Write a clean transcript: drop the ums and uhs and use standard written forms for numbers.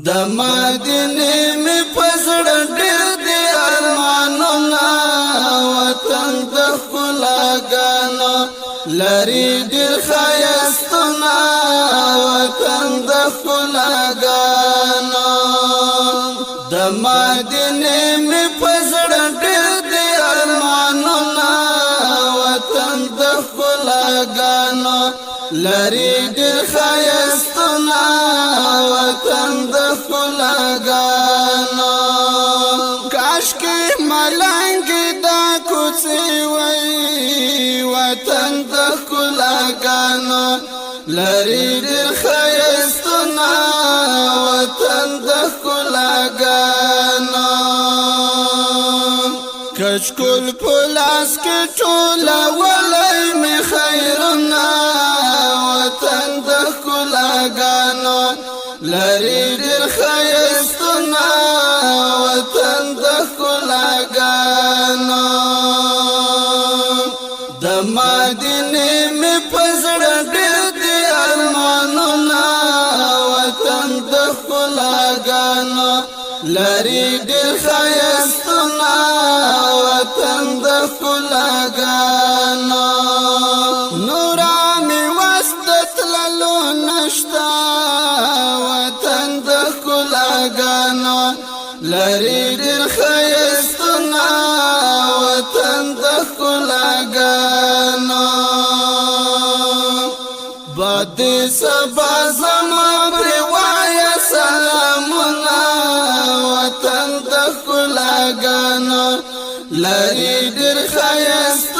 د مدینه می پسړه ډېر دی ارمانونه وطن د خلاګانو لری ډېر خیستونه وطن د خلاګانو د مدینه می پسړه ډېر دی ارمانونه وطن د خلاګانو لری ډېر خیستونه وطن د خلاګانو کاش کې ملنګ دا کوڅه وای وطن د خلاګانو لری ډېر خیستونه وطن د خلاګانو کچکول پلاس کې ټوله ولای می خیرونه وطن د خلاګانو لری ډېر خیستونه وطن د خلاګانو د مدینه می پسړه ډېر دی ارمانونه وطن د خلاګانو لری ډېر خیستونه وطن د خلاګانو نورانی وسط لالو نشتا وطن د خلاګانو لری ډېر خیستونه وطن د خلاګانو باد سبا زما پروايا سلامونه وطن د خلاګانو لری ډېر خیستونه